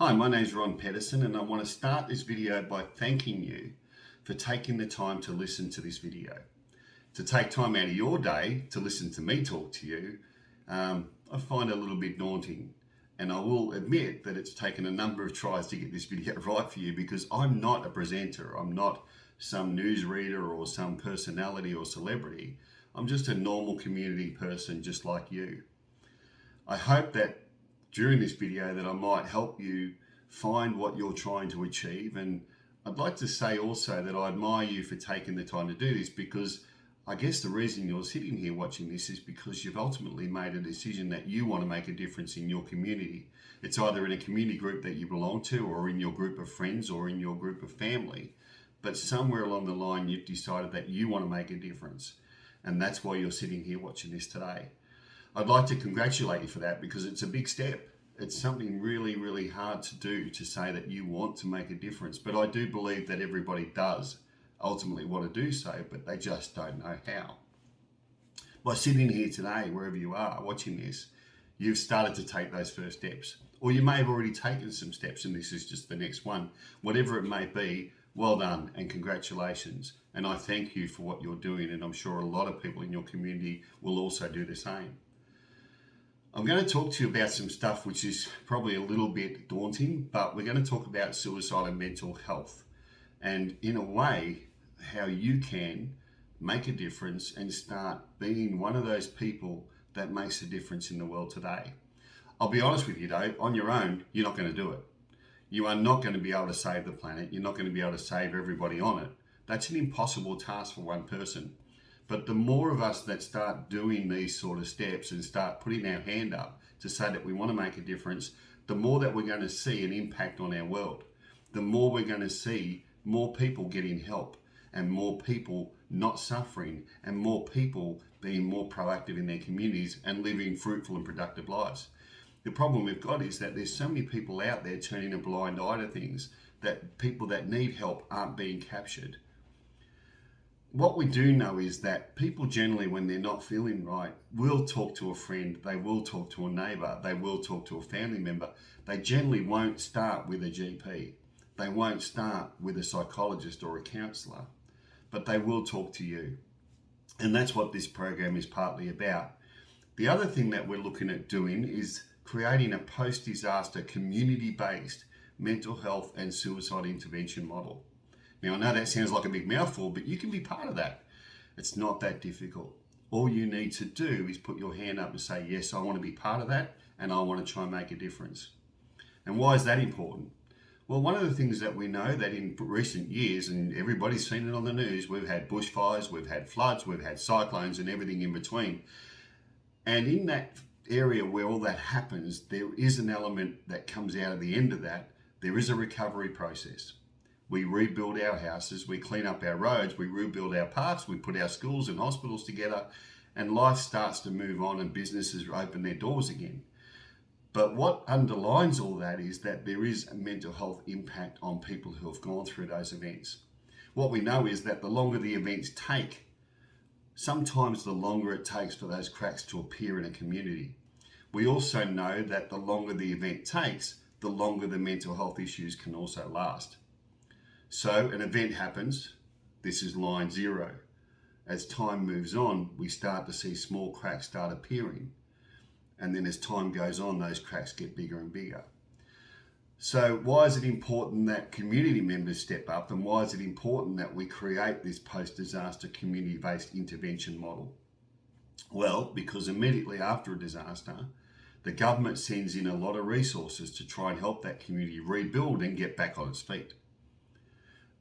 Hi, my name is Ron Pedersen, and I want to start this video by thanking you for taking the time to listen to this video. To take time out of your day to listen to me talk to you, I find a little bit daunting. And I will admit that it's taken a number of tries to get this video right for you, because I'm not a presenter. I'm not some newsreader or some personality or celebrity. I'm just a normal community person just like you. I hope that during this video that I might help you find what you're trying to achieve. And I'd like to say also that I admire you for taking the time to do this, because I guess the reason you're sitting here watching this is because you've ultimately made a decision that you want to make a difference in your community. It's either in a community group that you belong to, or in your group of friends, or in your group of family. But somewhere along the line, you've decided that you want to make a difference. And that's why you're sitting here watching this today. I'd like to congratulate you for that, because it's a big step. It's something really, really hard to do, to say that you want to make a difference. But I do believe that everybody does ultimately want to do so, but they just don't know how. By sitting here today, wherever you are watching this, you've started to take those first steps. Or you may have already taken some steps and this is just the next one. Whatever it may be, well done and congratulations. And I thank you for what you're doing, and I'm sure a lot of people in your community will also do the same. I'm going to talk to you about some stuff which is probably a little bit daunting, but we're going to talk about suicide and mental health, and in a way, how you can make a difference and start being one of those people that makes a difference in the world today. I'll be honest with you though, on your own, you're not going to do it. You are not going to be able to save the planet. You're not going to be able to save everybody on it. That's an impossible task for one person. But the more of us that start doing these sort of steps and start putting our hand up to say that we want to make a difference, the more that we're going to see an impact on our world. The more we're going to see more people getting help, and more people not suffering, and more people being more proactive in their communities and living fruitful and productive lives. The problem we've got is that there's so many people out there turning a blind eye to things, that people that need help aren't being captured. What we do know is that people generally, when they're not feeling right, will talk to a friend, they will talk to a neighbour, they will talk to a family member. They generally won't start with a GP. They won't start with a psychologist or a counsellor, but they will talk to you. And that's what this program is partly about. The other thing that we're looking at doing is creating a post-disaster community-based mental health and suicide intervention model. Now, I know that sounds like a big mouthful, but you can be part of that. It's not that difficult. All you need to do is put your hand up and say, yes, I want to be part of that, and I want to try and make a difference. And why is that important? Well, one of the things that we know that in recent years, and everybody's seen it on the news, we've had bushfires, we've had floods, we've had cyclones and everything in between. And in that area where all that happens, there is an element that comes out of the end of that. There is a recovery process. We rebuild our houses, we clean up our roads, we rebuild our parks, we put our schools and hospitals together, and life starts to move on and businesses open their doors again. But what underlines all that is that there is a mental health impact on people who have gone through those events. What we know is that the longer the events take, sometimes the longer it takes for those cracks to appear in a community. We also know that the longer the event takes, the longer the mental health issues can also last. So an event happens, this is line zero. As time moves on, we start to see small cracks start appearing. And then as time goes on, those cracks get bigger and bigger. So why is it important that community members step up, and why is it important that we create this post-disaster community-based intervention model? Well, because immediately after a disaster, the government sends in a lot of resources to try and help that community rebuild and get back on its feet.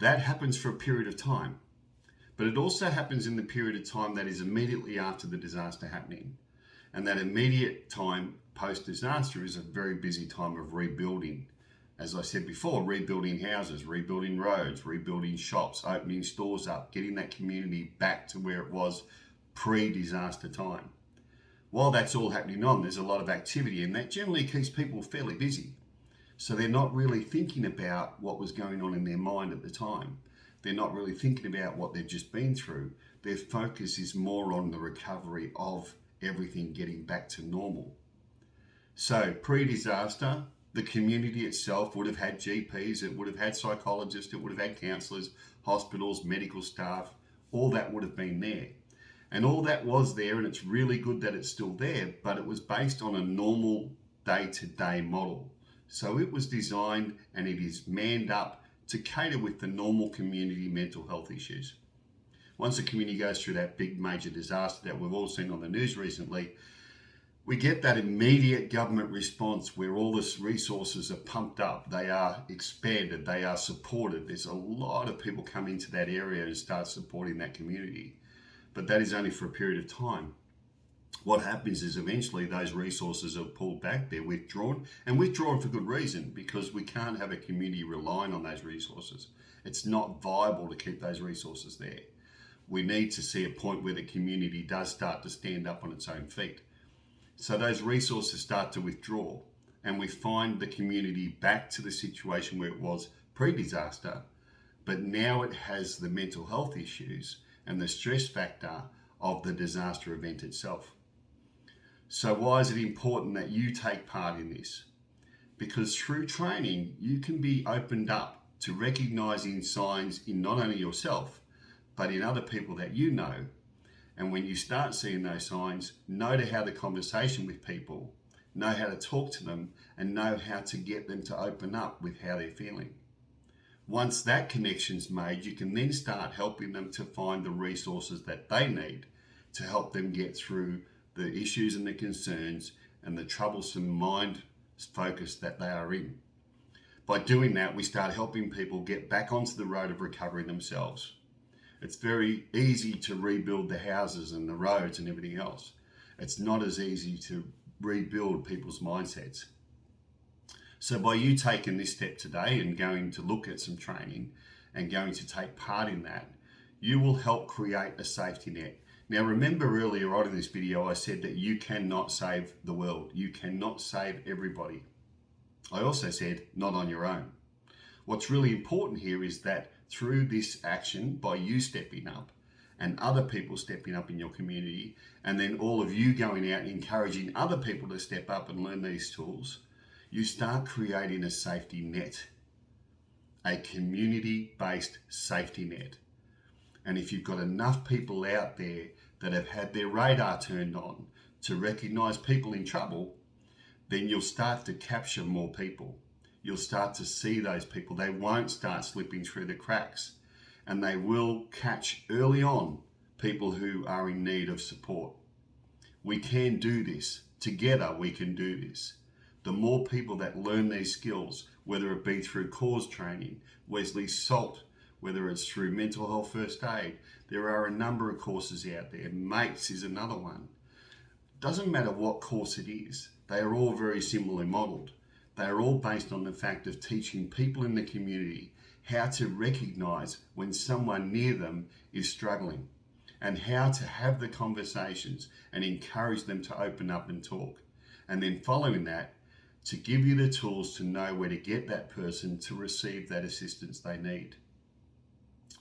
That happens for a period of time, but it also happens in the period of time that is immediately after the disaster happening. And that immediate time post-disaster is a very busy time of rebuilding. As I said before, rebuilding houses, rebuilding roads, rebuilding shops, opening stores up, getting that community back to where it was pre-disaster time. While that's all happening on, there's a lot of activity, and that generally keeps people fairly busy. So they're not really thinking about what was going on in their mind at the time. They're not really thinking about what they've just been through. Their focus is more on the recovery of everything getting back to normal. So pre-disaster, The community itself would have had GPs, it would have had psychologists, it would have had counsellors, hospitals, medical staff, all that would have been there. And all that was there, and it's really good that it's still there, but it was based on a normal day-to-day model. So it was designed and it is manned up to cater with the normal community mental health issues. Once the community goes through that big major disaster that we've all seen on the news recently, we get that immediate government response where all the resources are pumped up, they are expanded, they are supported. There's a lot of people come into that area and start supporting that community. But that is only for a period of time. What happens is eventually those resources are pulled back, they're withdrawn, and withdrawn for good reason, because we can't have a community relying on those resources. It's not viable to keep those resources there. We need to see a point where the community does start to stand up on its own feet. So those resources start to withdraw, and we find the community back to the situation where it was pre-disaster, but now it has the mental health issues and the stress factor of the disaster event itself. So why is it important that you take part in this? Because through training, you can be opened up to recognizing signs in not only yourself, but in other people that you know. And when you start seeing those signs, know to have the conversation with people, know how to talk to them, and know how to get them to open up with how they're feeling. Once that connection's made, you can then start helping them to find the resources that they need to help them get through the issues and the concerns and the troublesome mind focus that they are in. By doing that, we start helping people get back onto the road of recovery themselves. It's very easy to rebuild the houses and the roads and everything else. It's not as easy to rebuild people's mindsets. So by you taking this step today and going to look at some training and going to take part in that, you will help create a safety net. Now remember, earlier on in this video I said that you cannot save the world. You cannot save everybody. I also said not on your own. What's really important here is that through this action, by you stepping up and other people stepping up in your community, and then all of you going out and encouraging other people to step up and learn these tools, you start creating a safety net, a community-based safety net. And if you've got enough people out there that have had their radar turned on to recognize people in trouble, then you'll start to capture more people. You'll start to see those people. They won't start slipping through the cracks, and they will catch early on people who are in need of support. We can do this. Together we can do this. The more people that learn these skills, whether it be through cause training, Wesley Salt, whether it's through mental health first aid, there are a number of courses out there. MATES is another one. Doesn't matter what course it is, they are all very similarly modelled. They are all based on the fact of teaching people in the community how to recognise when someone near them is struggling, and how to have the conversations and encourage them to open up and talk. And then following that, to give you the tools to know where to get that person to receive that assistance they need.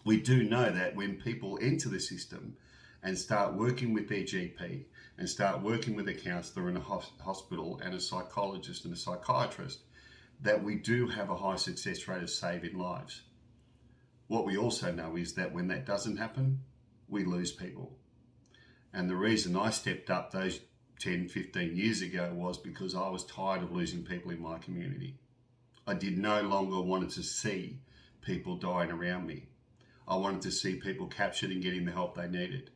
We do know that when people enter the system and start working with their GP and start working with a counsellor in a hospital and a psychologist and a psychiatrist, that we do have a high success rate of saving lives. What we also know is that when that doesn't happen, we lose people. And the reason I stepped up those 10, 15 years ago was because I was tired of losing people in my community. I did no longer want to see people dying around me. I wanted to see people captured and getting the help they needed.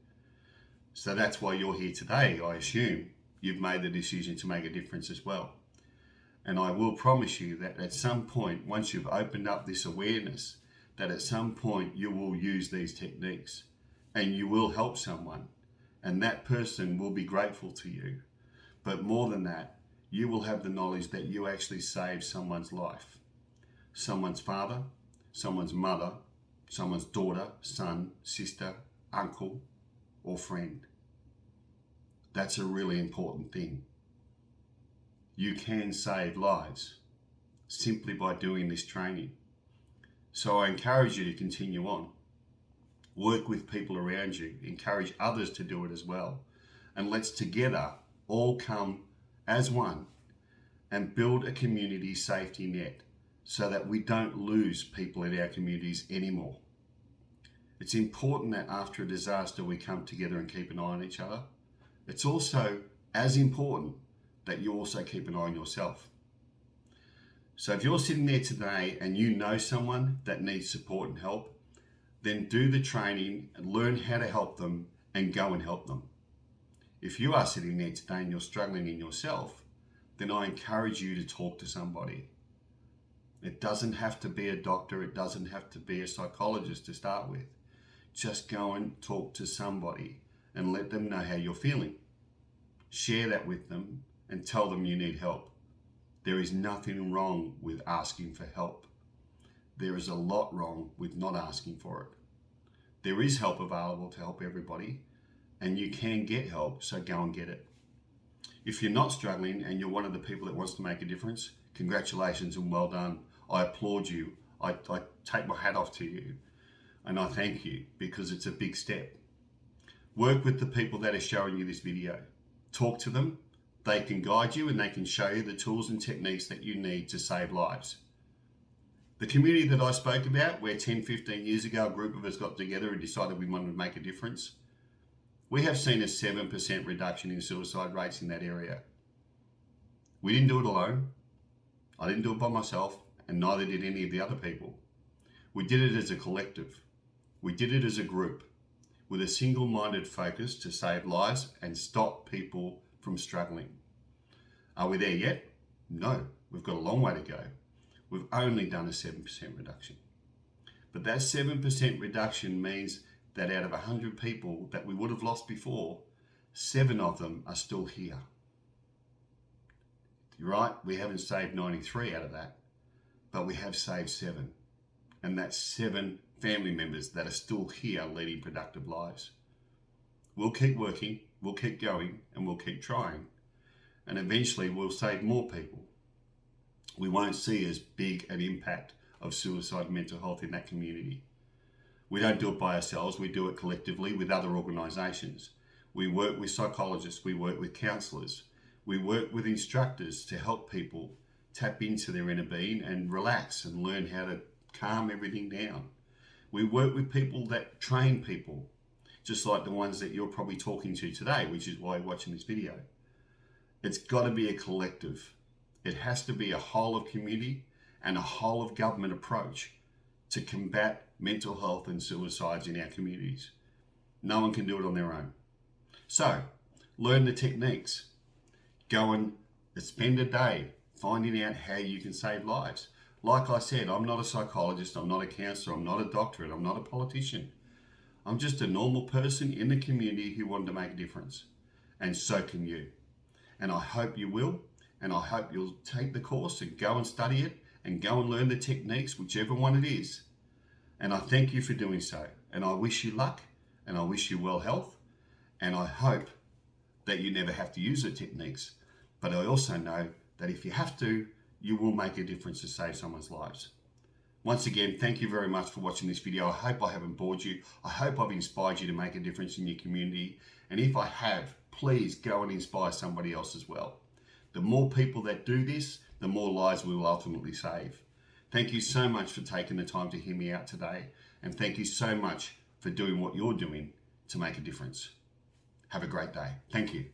So that's why you're here today. I assume you've made the decision to make a difference as well. And I will promise you that at some point, once you've opened up this awareness, that at some point you will use these techniques and you will help someone, and that person will be grateful to you. But more than that, you will have the knowledge that you actually saved someone's life, someone's father, someone's mother, someone's daughter, son, sister, uncle, or friend. That's a really important thing. You can save lives simply by doing this training. So I encourage you to continue on. Work with people around you, encourage others to do it as well. And let's together all come as one and build a community safety net so that we don't lose people in our communities anymore. It's important that after a disaster we come together and keep an eye on each other. It's also as important that you also keep an eye on yourself. So if you're sitting there today and you know someone that needs support and help, then do the training and learn how to help them and go and help them. If you are sitting there today and you're struggling in yourself, then I encourage you to talk to somebody. It doesn't have to be a doctor, it doesn't have to be a psychologist to start with. Just go and talk to somebody and let them know how you're feeling. Share that with them and tell them you need help. There is nothing wrong with asking for help. There is a lot wrong with not asking for it. There is help available to help everybody, and you can get help, so go and get it. If you're not struggling and you're one of the people that wants to make a difference, congratulations and well done. I applaud you. I take my hat off to you and I thank you, because it's a big step. Work with the people that are showing you this video. Talk to them. They can guide you and they can show you the tools and techniques that you need to save lives. The community that I spoke about, where 10, 15 years ago a group of us got together and decided we wanted to make a difference, we have seen a 7% reduction in suicide rates in that area. We didn't do it alone. I didn't do it by myself, and neither did any of the other people. We did it as a collective. We did it as a group with a single-minded focus to save lives and stop people from struggling. Are we there yet? No, we've got a long way to go. We've only done a 7% reduction. But that 7% reduction means that out of 100 people that we would have lost before, 7 of them are still here. You're right, we haven't saved 93 out of that, but we have saved 7. And that's 7 family members that are still here leading productive lives. We'll keep working, we'll keep going, and we'll keep trying. And eventually we'll save more people. We won't see as big an impact of suicide and mental health in that community. We don't do it by ourselves, we do it collectively with other organisations. We work with psychologists, we work with counsellors, we work with instructors to help people tap into their inner being and relax and learn how to calm everything down. We work with people that train people, just like the ones that you're probably talking to today, which is why you're watching this video. It's got to be a collective. It has to be a whole of community and a whole of government approach to combat mental health and suicides in our communities. No one can do it on their own. So, learn the techniques. Go and spend a day finding out how you can save lives. Like I said, I'm not a psychologist, I'm not a counsellor, I'm not a doctor, and I'm not a politician. I'm just a normal person in the community who wanted to make a difference. And so can you. And I hope you will, and I hope you'll take the course and go and study it and go and learn the techniques, whichever one it is. And I thank you for doing so. And I wish you luck, and I wish you well health, and I hope that you never have to use the techniques. But I also know that if you have to, you will make a difference to save someone's lives. Once again, thank you very much for watching this video. I hope I haven't bored you. I hope I've inspired you to make a difference in your community. And if I have, please go and inspire somebody else as well. The more people that do this, the more lives we will ultimately save. Thank you so much for taking the time to hear me out today. And thank you so much for doing what you're doing to make a difference. Have a great day. Thank you.